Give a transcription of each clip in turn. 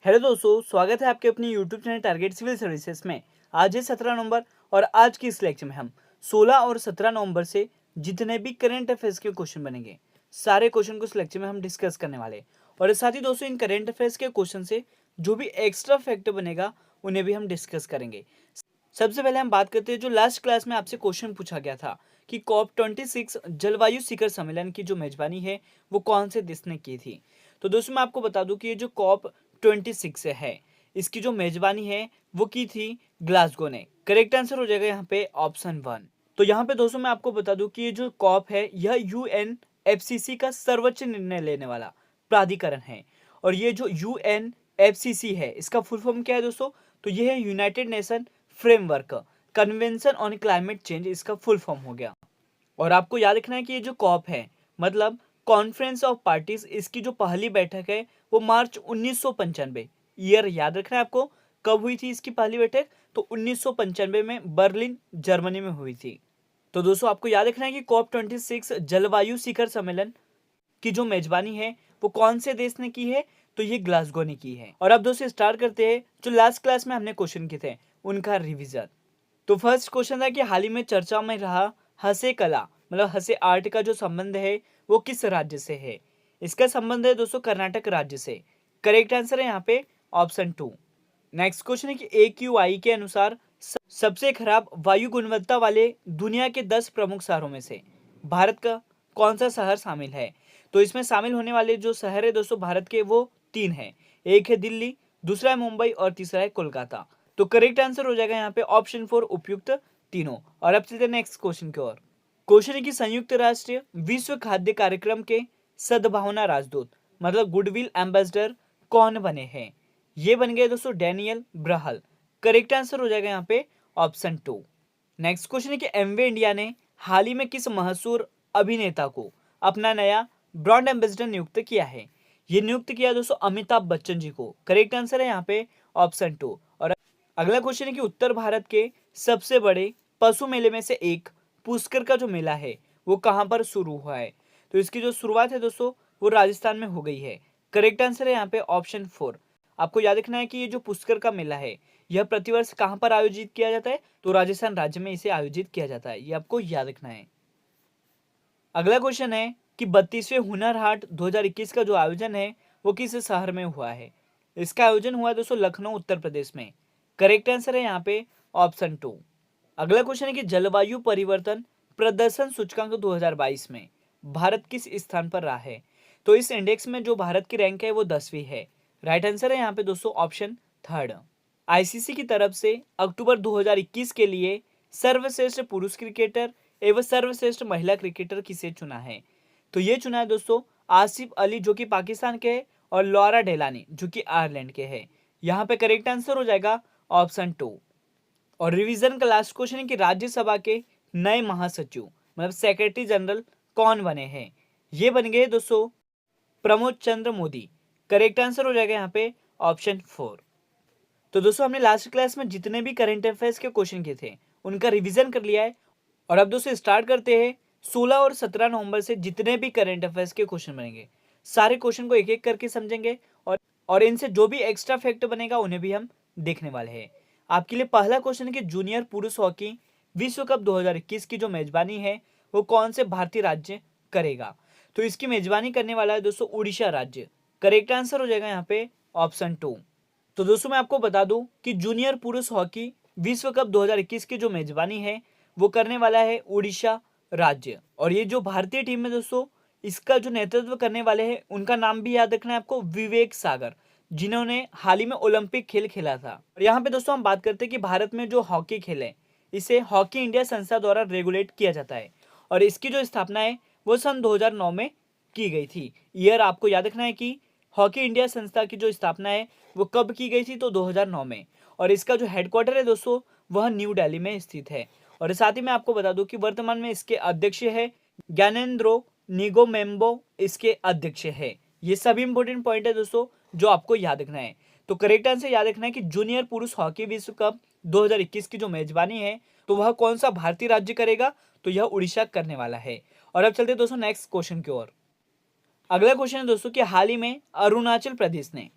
Hello दोस्तों, स्वागत है आपके अपनी YouTube channel target civil services में। आज है 17 नवंबर और आज की इस लेक्चर में हम 16 और 17 नवंबर से जितने भी करंट अफेयर्स के क्वेश्चन बनेंगे, सारे क्वेश्चन को इस लेक्चर में हम डिस्कस करने वाले हैं। और साथ ही दोस्तों, इन करंट अफेयर्स के क्वेश्चन से जो भी एक्स्ट्रा फैक्ट बनेगा उन्हें भी हम डिस्कस करेंगे। सबसे पहले हम बात करते हैं जो लास्ट क्लास में आपसे क्वेश्चन पूछा गया था कि COP26 जलवायु शिखर सम्मेलन की जो मेजबानी है वो कौन से देश ने की थी। तो दोस्तों, मैं आपको बता दूं कि ये जो COP26 है, इसकी जो मेजबानी है वो की थी ग्लासगो ने। करेक्ट आंसर हो जाएगा यहाँ पे ऑप्शन 1। तो यहाँ पे दोस्तों मैं आपको बता दूं कि ये जो कॉप है यह UNFCCC का सर्वोच्च निर्णय लेने वाला प्राधिकरण है। और ये जो UNFCCC है, इसका फुल फॉर्म क्या है दोस्तों? तो ये है United nation framework convention on climate change, इसका फुल फॉर्म हो गया। और आपको याद रखना है कि ये जो कॉप है मतलब कॉन्फ्रेंस ऑफ पार्टीज, इसकी जो पहली बैठक है वो मार्च 1995, ईयर याद रखना है आपको, कब हुई थी इसकी पहली बैठक? तो 1995 में बर्लिन जर्मनी में हुई थी। तो दोस्तों आपको याद रखना है कि COP26 जलवायु शिखर सम्मेलन की जो मेजबानी है वो कौन से देश ने की है? तो ये ग्लासगो ने की है। और अब दोस्तों स्टार्ट करते हैं जो लास्ट क्लास में हमने क्वेश्चन किए थे उनका रिवीजन। तो फर्स्ट क्वेश्चन था कि हाल ही में चर्चा में रहा हसे कला मतलब हसे आर्ट का जो संबंध है वो किस राज्य से है? इसका संबंध है दोस्तों कर्नाटक राज्य से। करेक्ट आंसर है यहाँ पे ऑप्शन 2। नेक्स्ट क्वेश्चन है कि AQI के अनुसार सबसे खराब वायु गुणवत्ता वाले दुनिया के 10 प्रमुख शहरों में से भारत का कौन सा शहर शामिल है? तो इसमें शामिल होने वाले जो शहर है दोस्तों भारत के वो 3 हैं। एक है दिल्ली, दूसरा है मुंबई और तीसरा है कोलकाता। तो करेक्ट आंसर हो जाएगा यहाँ पे ऑप्शन 4 उपयुक्त तीनों। और अब चलते हैं नेक्स्ट क्वेश्चन की ओर। क्वेश्चन है कि संयुक्त राष्ट्र विश्व खाद्य कार्यक्रम के सद्भावना राजदूत मतलब गुडविल एम्बेसडर कौन बने हैं? ये बन गए दोस्तों डैनियल ब्रहल। करेक्ट आंसर हो जाएगा यहाँ पे ऑप्शन 2। नेक्स्ट क्वेश्चन है कि एमवे इंडिया ने हाल ही में किस मशहूर अभिनेता को अपना नया ब्रांड एम्बेसडर नियुक्त किया है? ये नियुक्त किया दोस्तों अमिताभ बच्चन जी को। करेक्ट आंसर है यहाँ पे ऑप्शन 2। और अगला क्वेश्चन है कि उत्तर भारत के सबसे बड़े पशु मेले में से एक पुष्कर का जो मेला है वो कहाँ पर शुरू हुआ है? तो इसकी जो शुरुआत है दोस्तों वो राजस्थान में हो गई है। करेक्ट आंसर है यहाँ पे ऑप्शन 4। आपको याद रखना है कि ये जो पुष्कर का मेला है यह प्रतिवर्ष कहाँ पर आयोजित किया जाता है? तो राजस्थान राज्य में इसे आयोजित किया जाता है, ये आपको याद रखना है। अगला क्वेश्चन है कि 32वें हुनर हाट 2021 का जो आयोजन है वो किस शहर में हुआ है? इसका आयोजन हुआ है दोस्तों लखनऊ उत्तर प्रदेश में। करेक्ट आंसर है यहाँ पे ऑप्शन 2। अगला क्वेश्चन है कि जलवायु परिवर्तन प्रदर्शन सूचकांक 2022 में भारत किस स्थान पर रहा है? तो इस इंडेक्स में जो भारत की रैंक है वो 10वीं है। राइट आंसर है यहाँ पे दोस्तों ऑप्शन 3। आईसीसी की तरफ से अक्टूबर 2021 के लिए सर्वश्रेष्ठ पुरुष क्रिकेटर एवं सर्वश्रेष्ठ महिला क्रिकेटर किसे चुना है? तो ये चुना है दोस्तों आसिफ अली जो कि पाकिस्तान के है और लॉरा डेलानी जो कि आयरलैंड के है। यहाँ पे करेक्ट आंसर हो जाएगा ऑप्शन 2। और रिवीजन का लास्ट क्वेश्चन है कि राज्यसभा के नए महासचिव मतलब सेक्रेटरी जनरल कौन बने हैं? ये बन गए दोस्तों प्रमोद चंद्र मोदी। करेक्ट आंसर हो जाएगा यहाँ पे ऑप्शन 4। तो दोस्तों हमने लास्ट क्लास में जितने भी करंट अफेयर्स के क्वेश्चन किए थे उनका रिवीजन कर लिया है। और अब दोस्तों स्टार्ट करते हैं 16 और 17 नवंबर से जितने भी करंट अफेयर्स के क्वेश्चन बनेंगे सारे क्वेश्चन को एक एक करके समझेंगे और इनसे जो भी एक्स्ट्रा फैक्ट बनेगा उन्हें भी हम देखने वाले हैं। आपके लिए पहला क्वेश्चन है कि जूनियर पुरुष हॉकी विश्व कप 2021 की जो मेजबानी है वो कौन से भारतीय राज्य करेगा? तो इसकी मेजबानी करने वाला है दोस्तों उड़ीसा राज्य। करेक्ट आंसर हो जाएगा यहाँ पे ऑप्शन 2। तो दोस्तों मैं आपको बता दूं कि जूनियर पुरुष हॉकी विश्व कप 2021 की जो मेजबानी है वो करने वाला है उड़ीसा राज्य। और ये जो भारतीय टीम है दोस्तों इसका जो नेतृत्व करने वाले हैं उनका नाम भी याद रखना है आपको, विवेक सागर, जिन्होंने हाल ही में ओलंपिक खेल खेला था। और यहाँ पे दोस्तों हम बात करते हैं कि भारत में जो हॉकी खेल है इसे हॉकी इंडिया संस्था द्वारा रेगुलेट किया जाता है। और इसकी जो स्थापना है वो सन 2009 में की गई थी। ईयर आपको याद रखना है कि हॉकी इंडिया संस्था की जो स्थापना है वो कब की गई थी? तो 2009 में। और इसका जो हेडक्वार्टर है दोस्तों वह न्यू दिल्ली में स्थित है। और साथ ही मैं आपको बता दूं कि वर्तमान में इसके अध्यक्ष है ज्ञानेंद्रो निगोमेम्बो, इसके अध्यक्ष है। ये सभी इंपॉर्टेंट पॉइंट है दोस्तों जो आपको याद रखना है। तो करेक्ट आंसर याद रखना है कि जूनियर पुरुष हॉकी विश्व कप 2021 की जो मेजबानी है तो वह कौन सा भारतीय राज्य करेगा? तो यह उड़ीसा करने वाला है। और अब चलते दोस्तों नेक्स्ट क्वेश्चन की ओर। अगला क्वेश्चन है दोस्तों कि हाल ही में अरुणाचल प्रदेश ने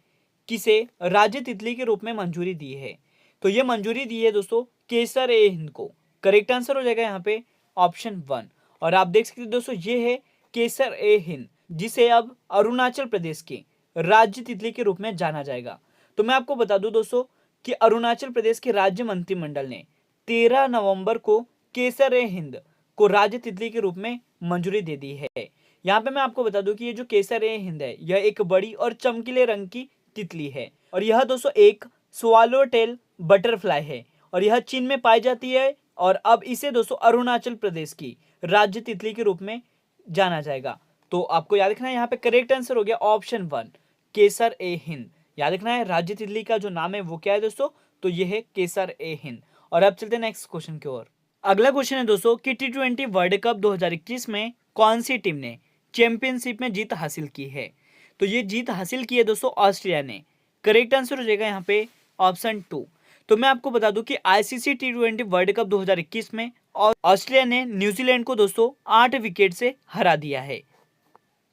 किसे राज्य तितली के रूप में मंजूरी दी है? तो ये मंजूरी दी है दोस्तों केसर ए हिंद को। करेक्ट आंसर हो जाएगा यहाँ पे ऑप्शन 1। और आप देख सकते हैं दोस्तों ये है केसर ए हिंद, जिसे अब अरुणाचल प्रदेश की राज्य तितली के रूप में जाना जाएगा। तो मैं आपको बता दूं दोस्तों कि अरुणाचल प्रदेश के राज्य मंत्रिमंडल ने 13 नवंबर को केसर ए हिंद को राज्य तितली के रूप में मंजूरी दे दी है। यहाँ पे मैं आपको बता दूं कि ये जो केसर ए हिंद है यह एक बड़ी और चमकीले रंग की तितली है और यह दोस्तों एक स्वालो टेल बटरफ्लाई है और यह चीन में पाई जाती है और अब इसे दोस्तों अरुणाचल प्रदेश की राज्य तितली के रूप में जाना जाएगा। तो आपको याद रखना है यहाँ पे करेक्ट आंसर हो गया ऑप्शन 1 केसर ए हिंद। याद रखना है राज्य तितली का जो नाम है वो क्या है दोस्तों, तो ये है केसर ए हिंद। और अब चलते हैं नेक्स्ट क्वेश्चन की ओर। अगला क्वेश्चन है दोस्तों कि T20 वर्ल्ड कप 2021 में कौन सी टीम ने चैंपियनशिप में जीत हासिल की है? तो ये जीत हासिल की है दोस्तों ऑस्ट्रेलिया ने। करेक्ट आंसर हो जाएगा यहाँ पे ऑप्शन 2। तो मैं आपको बता दूं कि ICC T20 वर्ल्ड कप 2021 में ऑस्ट्रेलिया ने न्यूजीलैंड को दोस्तों 8 विकेट से हरा दिया है।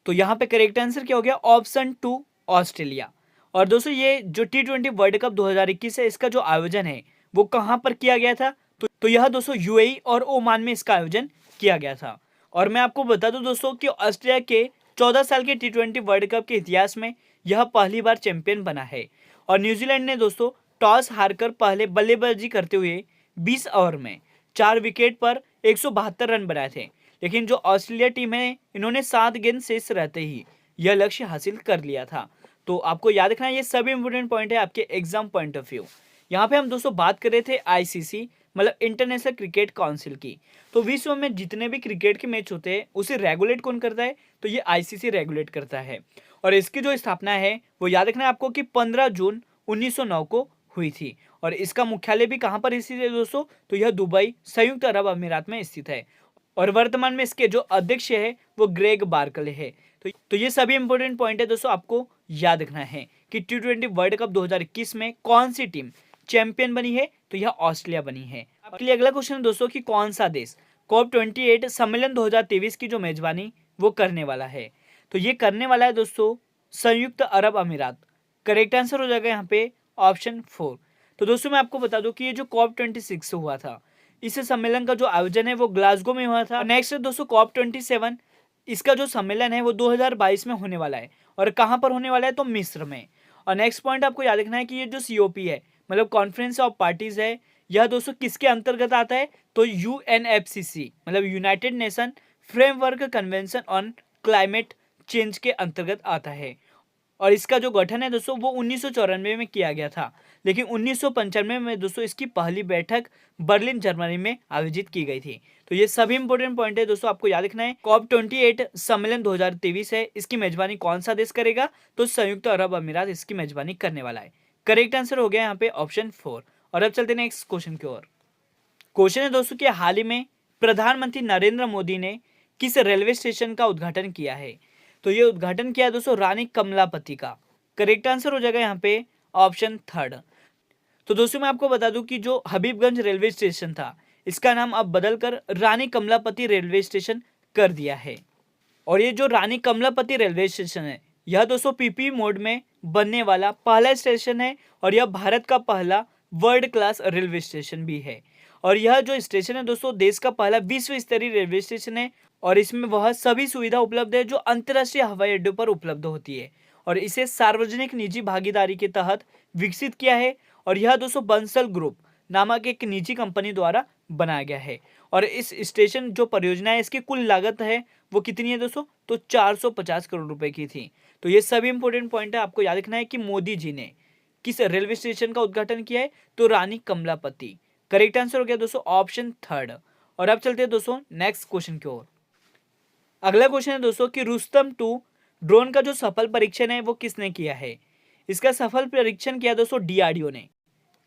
तो यहाँ पे करेक्ट आंसर क्या हो गया ऑप्शन 2 ऑस्ट्रेलिया। और दोस्तों ये जो T20 वर्ल्ड कप 2021 है इसका जो आयोजन है वो कहाँ पर किया गया था? तो यह दोस्तों UAE और ओमान में इसका आयोजन किया गया था। और मैं आपको बता दूं दोस्तों कि ऑस्ट्रेलिया के 14 साल के T20 वर्ल्ड कप के इतिहास में यह पहली बार चैंपियन बना है। और न्यूजीलैंड ने दोस्तों टॉस हारकर पहले बल्लेबाजी करते हुए 20 ओवर में 4 विकेट पर 172 रन बनाए थे, लेकिन जो ऑस्ट्रेलिया टीम है इन्होंने 7 गेंद शेष रहते ही यह लक्ष्य हासिल कर लिया था। तो आपको याद रखना है ये सभी इंपोर्टेंट पॉइंट है आपके एग्जाम पॉइंट ऑफ व्यू। यहाँ पे हम दोस्तों बात कर रहे थे ICC मतलब इंटरनेशनल क्रिकेट काउंसिल की। तो विश्व में जितने भी क्रिकेट के मैच होते हैं उसे रेगुलेट कौन करता है? तो ये ICC रेगुलेट करता है। और इसकी जो स्थापना है वो याद रखना है आपको कि 15 जून 1909 को हुई थी। और इसका मुख्यालय भी कहाँ पर स्थित है दोस्तों? तो यह दुबई संयुक्त अरब अमीरात में स्थित है। और वर्तमान में इसके जो अध्यक्ष है वो ग्रेग बार्कले है। तो ये सभी इंपोर्टेंट पॉइंट है दोस्तों आपको याद रखना है कि T20 वर्ल्ड कप 2021 में कौन सी टीम चैंपियन बनी है? तो यह ऑस्ट्रेलिया बनी है। आपके लिए अगला क्वेश्चन है दोस्तों कि कौन सा देश COP28 सम्मेलन 2023 की जो मेजबानी वो करने वाला है? तो ये करने वाला है दोस्तों संयुक्त अरब अमीरात। करेक्ट आंसर हो जाएगा यहाँ पे ऑप्शन 4। तो दोस्तों मैं आपको बता दूं कि ये जो COP26 हुआ था इस सम्मेलन का जो आयोजन है वो ग्लासगो में हुआ था। नेक्स्ट दोस्तों COP27 इसका जो सम्मेलन है वो 2022 में होने वाला है। और कहाँ पर होने वाला है? तो मिस्र में। और नेक्स्ट पॉइंट आपको याद रखना है कि ये जो COP है मतलब कॉन्फ्रेंस ऑफ पार्टीज है यह दोस्तों किसके अंतर्गत आता है? तो UNFCC मतलब United nation framework convention on climate change के अंतर्गत आता है। और इसका जो गठन है दोस्तों वो 1994 में किया गया था, लेकिन 1995 में दोस्तों इसकी पहली बैठक बर्लिन जर्मनी में आयोजित की गई थी। तो ये सभी इंपोर्टेंट पॉइंट है दोस्तों आपको याद रखना है। COP28 सम्मेलन 2023 है, इसकी मेजबानी कौन सा देश करेगा? तो संयुक्त अरब अमीरात इसकी मेजबानी करने वाला है। करेक्ट आंसर हो गया यहाँ पे ऑप्शन 4। और अब चलते हैं नेक्स्ट क्वेश्चन की ओर। क्वेश्चन है दोस्तों कि हाल ही में प्रधानमंत्री नरेंद्र मोदी ने किस रेलवे स्टेशन का उद्घाटन किया है? तो ये उद्घाटन किया दोस्तों रानी कमलापति का। करेक्ट आंसर हो जाएगा यहाँ पे ऑप्शन 3। तो दोस्तों मैं आपको बता दूं कि जो हबीबगंज रेलवे स्टेशन था इसका नाम अब बदलकर रानी कमलापति रेलवे स्टेशन कर दिया है। और ये जो रानी कमलापति रेलवे स्टेशन है यह दोस्तों PP मोड में बनने वाला पहला स्टेशन है और यह भारत का पहला वर्ल्ड क्लास रेलवे स्टेशन भी है। और यह जो स्टेशन है दोस्तों देश का पहला विश्व स्तरीय रेलवे स्टेशन है और इसमें वह सभी सुविधा उपलब्ध है जो अंतर्राष्ट्रीय हवाई अड्डों पर उपलब्ध होती है। और इसे सार्वजनिक निजी भागीदारी के तहत विकसित किया है और यह दोस्तों बंसल ग्रुप नामक एक निजी कंपनी द्वारा बनाया गया है। और इस स्टेशन जो परियोजना है इसकी कुल लागत है वो कितनी है दोस्तों? तो 450 करोड़ रुपए की थी। तो ये सभी इंपोर्टेंट पॉइंट है आपको याद रखना है कि मोदी जी ने किस रेलवे स्टेशन का उद्घाटन किया है? तो रानी कमलापति। करेक्ट आंसर हो गया दोस्तों ऑप्शन 3। और अब चलते हैं दोस्तों नेक्स्ट क्वेश्चन की ओर। अगला क्वेश्चन है दोस्तों कि रुस्तम 2 ड्रोन का जो सफल परीक्षण है वो किसने किया है? इसका सफल परीक्षण किया दोस्तों DRDO ने।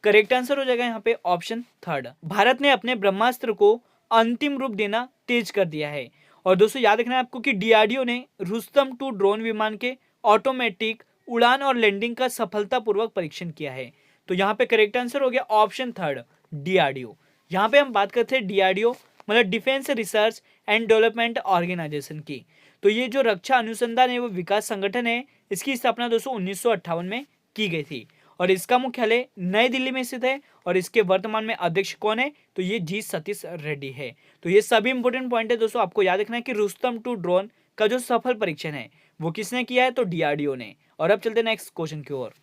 करेक्ट आंसर हो जाएगा यहाँ पे ऑप्शन 3। भारत ने अपने ब्रह्मास्त्र को अंतिम रूप देना तेज कर दिया है। और दोस्तों याद रखना है आपको कि DRDO ने रुस्तम 2 ड्रोन विमान के ऑटोमेटिक उड़ान और लैंडिंग का सफलतापूर्वक परीक्षण किया है। तो यहाँ पे करेक्ट आंसर हो गया ऑप्शन 3 DRDO। यहाँ पे हम बात करते हैं DRDO मतलब defence research and development organisation की। तो ये जो रक्षा अनुसंधान एवं विकास संगठन है इसकी स्थापना दोस्तों 1958 में की गई थी और इसका मुख्यालय नई दिल्ली में स्थित है और इसके वर्तमान में अध्यक्ष कौन है, तो ये जी सतीश रेड्डी है। तो ये सभी इंपॉर्टेंट पॉइंट है दोस्तों, आपको याद रखना है कि रुस्तम 2 ड्रोन का जो सफल परीक्षण है वो किसने किया है, तो डीआरडीओ ने। और अब चलते नेक्स्ट क्वेश्चन की ओर।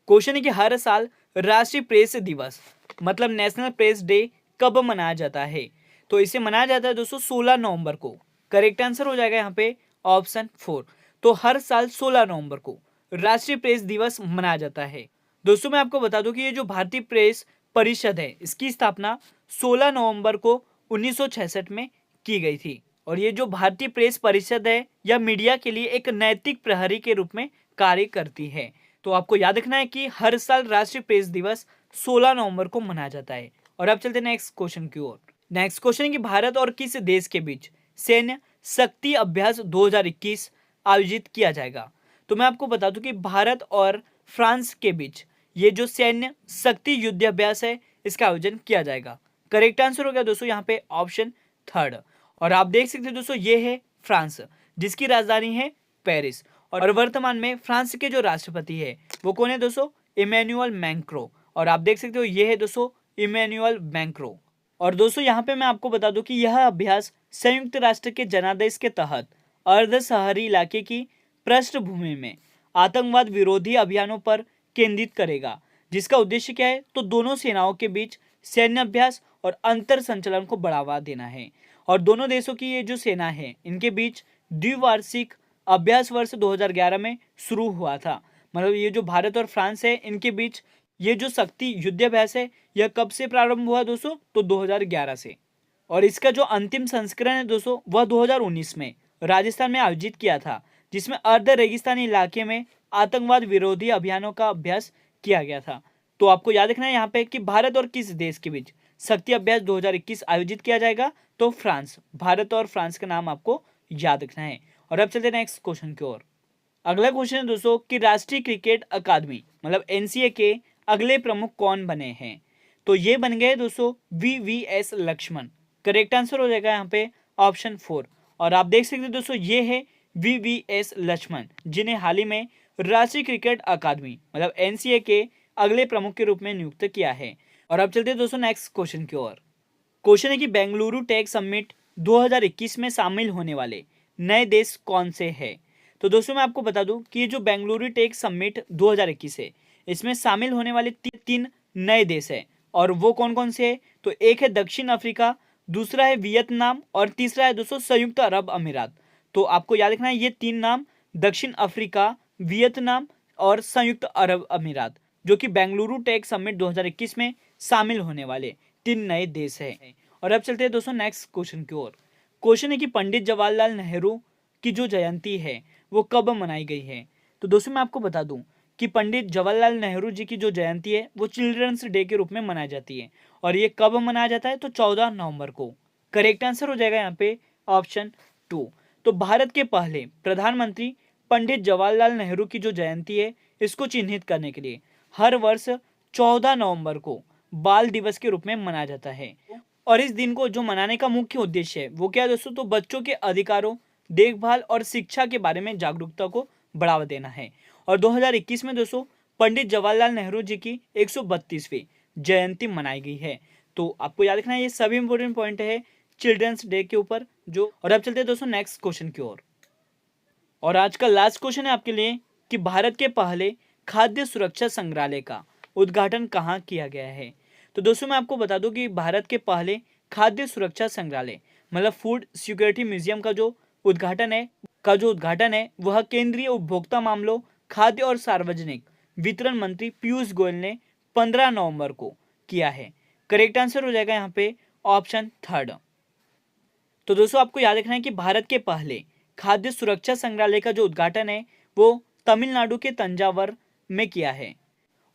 क्वेश्चन है कि हर साल राष्ट्रीय प्रेस दिवस मतलब नेशनल प्रेस डे कब मनाया जाता है, तो इसे मनाया जाता है दोस्तों 16 नवंबर को। करेक्ट आंसर हो जाएगा यहाँ पे ऑप्शन 4। तो हर साल 16 नवंबर को राष्ट्रीय प्रेस दिवस मनाया जाता है। दोस्तों मैं आपको बता दूं कि ये जो भारतीय प्रेस परिषद है इसकी स्थापना 16 नवंबर को 1966 में की गई थी और ये जो भारतीय प्रेस परिषद है यह मीडिया के लिए एक नैतिक प्रहरी के रूप में कार्य करती है। तो आपको याद रखना है कि हर साल राष्ट्रीय प्रेस दिवस 16 नवंबर को मनाया जाता है। और अब चलते हैं नेक्स्ट क्वेश्चन की ओर। नेक्स्ट क्वेश्चन है कि भारत और किस देश के बीच सैन्य शक्ति अभ्यास 2021 आयोजित किया जाएगा। तो मैं आपको बता दूं कि भारत और फ्रांस के बीच ये जो सैन्य शक्ति युद्ध अभ्यास है इसका आयोजन किया जाएगा। करेक्ट आंसर हो गया दोस्तों यहाँ पे ऑप्शन 3। और आप देख सकते हैं दोस्तों ये है फ्रांस जिसकी राजधानी है पेरिस और वर्तमान में फ्रांस के जो राष्ट्रपति है वो कौन है दोस्तों, इमैनुअल मैक्रों। और आप देख सकते हो ये है दोस्तों इमैनुअल मैक्रों। और दोस्तों यहाँ पे मैं आपको बता दूं कि यह अभ्यास संयुक्त राष्ट्र के जनादेश के तहत अर्ध शहरी इलाके की पृष्ठभूमि में आतंकवाद विरोधी अभियानों पर केंद्रित करेगा, जिसका उद्देश्य क्या है, तो दोनों सेनाओं के बीच सैन्य अभ्यास और अंतर संचलन को बढ़ावा देना है। और दोनों देशों की ये जो सेना है इनके बीच द्विवार्षिक अभ्यास वर्ष 2011 में शुरू हुआ था। मतलब ये जो भारत और फ्रांस है इनके बीच ये जो शक्ति युद्धाभ्यास है यह कब से प्रारंभ हुआ दोस्तों, तो 2011 से। और इसका जो अंतिम संस्करण है दोस्तों वह 2019 में राजस्थान में आयोजित किया था, जिसमें अर्ध रेगिस्तानी इलाके में आतंकवाद विरोधी अभियानों का अभ्यास किया गया था। तो आपको याद रखना है यहाँ पे कि भारत और किस देश के बीच शक्ति अभ्यास 2021 आयोजित किया जाएगा, तो फ्रांस। भारत और फ्रांस का नाम आपको याद रखना है। और अब चलते हैं नेक्स्ट क्वेश्चन की ओर। अगला क्वेश्चन है दोस्तों कि राष्ट्रीय क्रिकेट अकादमी मतलब एनसीए के अगले प्रमुख कौन बने हैं, तो ये बन गए दोस्तों वीवीएस लक्ष्मण। करेक्ट आंसर हो जाएगा यहाँ पे ऑप्शन 4। और आप देख सकते हैं दोस्तों ये है वीवीएस लक्ष्मण जिन्हें हाल ही में राष्ट्रीय क्रिकेट अकादमी मतलब एनसीए के अगले प्रमुख के रूप में नियुक्त किया है। और अब चलते हैं दोस्तों नेक्स्ट क्वेश्चन की ओर। क्वेश्चन है कि बेंगलुरु टेक समिट 2021 में शामिल होने वाले नए देश कौन से हैं। तो दोस्तों मैं आपको बता दूं कि ये जो बेंगलुरु टेक समिट 2021 है इसमें शामिल होने वाले तीन नए देश हैं और वो कौन कौन से हैं, तो एक है दक्षिण अफ्रीका, दूसरा है वियतनाम और तीसरा है दोस्तों संयुक्त अरब अमीरात। तो आपको याद रखना है ये 3 नाम दक्षिण अफ्रीका, वियतनाम और संयुक्त अरब अमीरात जो कि बेंगलुरु टेक समिट 2021 में शामिल होने वाले 3 नए देश हैं। और अब चलते हैं दोस्तों नेक्स्ट क्वेश्चन की ओर। क्वेश्चन है कि पंडित जवाहरलाल नेहरू की जो जयंती है वो कब मनाई गई है। तो दोस्तों मैं आपको बता दूं कि पंडित जवाहरलाल नेहरू जी की जो जयंती है वो चिल्ड्रंस डे के रूप में मनाई जाती है और ये कब मनाया जाता है, तो 14 नवंबर को। करेक्ट आंसर हो जाएगा यहाँ पे ऑप्शन 2। तो भारत के पहले प्रधानमंत्री पंडित जवाहरलाल नेहरू की जो जयंती है इसको चिन्हित करने के लिए हर वर्ष 14 नवंबर को बाल दिवस के रूप में मनाया जाता है। और इस दिन को जो मनाने का मुख्य उद्देश्य है वो क्या है दोस्तों, तो बच्चों के अधिकारों, देखभाल और शिक्षा के बारे में जागरूकता को बढ़ावा देना है। और 2021 में दोस्तों पंडित जवाहरलाल नेहरू जी की 132वीं जयंती मनाई गई है। तो आपको याद रखना है ये सभी इंपॉर्टेंट पॉइंट है चिल्ड्रंस डे के ऊपर जो। और अब चलते हैं दोस्तों नेक्स्ट क्वेश्चन की ओर। और आज का लास्ट क्वेश्चन है आपके लिए कि भारत के पहले खाद्य सुरक्षा संग्रहालय का उद्घाटन कहाँ किया गया है। तो दोस्तों मैं आपको बता दूं कि भारत के पहले खाद्य सुरक्षा संग्रहालय मतलब फूड सिक्योरिटी म्यूजियम का जो उद्घाटन है वह केंद्रीय उपभोक्ता मामलों, खाद्य और सार्वजनिक वितरण मंत्री पीयूष गोयल ने 15 नवंबर को किया है। करेक्ट आंसर हो जाएगा यहाँ पे ऑप्शन 3। तो दोस्तों आपको याद रखना है कि भारत के पहले खाद्य सुरक्षा संग्रहालय का जो उद्घाटन है वो तमिलनाडु के तंजावर में किया है।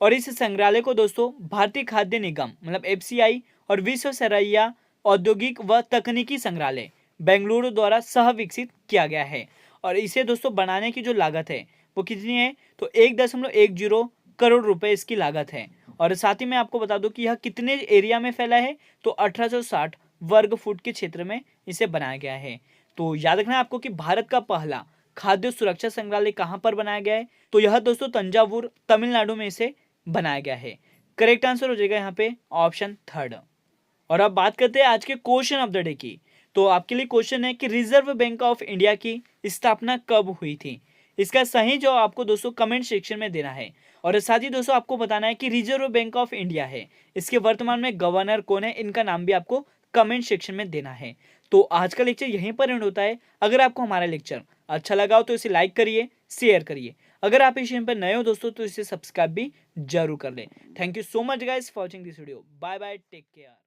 और इस संग्रहालय को दोस्तों भारतीय खाद्य निगम मतलब एफसीआई और विश्वेश्वरैया औद्योगिक व तकनीकी संग्रहालय बेंगलुरु द्वारा सह विकसित किया गया है। और इसे दोस्तों बनाने की जो लागत है वो कितनी है, तो 1.10 करोड़ रुपए इसकी लागत है। और साथ ही मैं आपको बता दूं कि यह कितने एरिया में फैला है, तो 1860 वर्ग फुट के क्षेत्र में इसे बनाया गया है। तो याद रखना है आपको कि भारत का पहला खाद्य सुरक्षा संग्रहालय कहाँ पर बनाया गया है? तो यह दोस्तों तंजावुर तमिलनाडु में इसे बनाया गया है। करेक्ट आंसर हो जाएगा यहाँ पे ऑप्शन थर्ड। और अब बात करते हैं आज के क्वेश्चन ऑफ द डे की। तो आपके लिए क्वेश्चन है कि रिजर्व बैंक ऑफ इंडिया की स्थापना कब हुई थी? इसका सही जवाब आपको दोस्तों कमेंट सेक्शन में देना है। और साथ ही दोस्तों आपको बताना है कि रिजर्व बैंक ऑफ इंडिया है, इसके वर्तमान में गवर्नर कौन है, इनका नाम भी आपको कमेंट सेक्शन में देना है। तो आज का लेक्चर यहीं पर एंड होता है। अगर आपको हमारा लेक्चर अच्छा लगा हो तो इसे लाइक करिए, शेयर करिए। अगर आप इस चैनल पर नए हो दोस्तों तो इसे सब्सक्राइब भी जरूर कर लें। Thank you so much guys for watching this video. Bye bye, take care.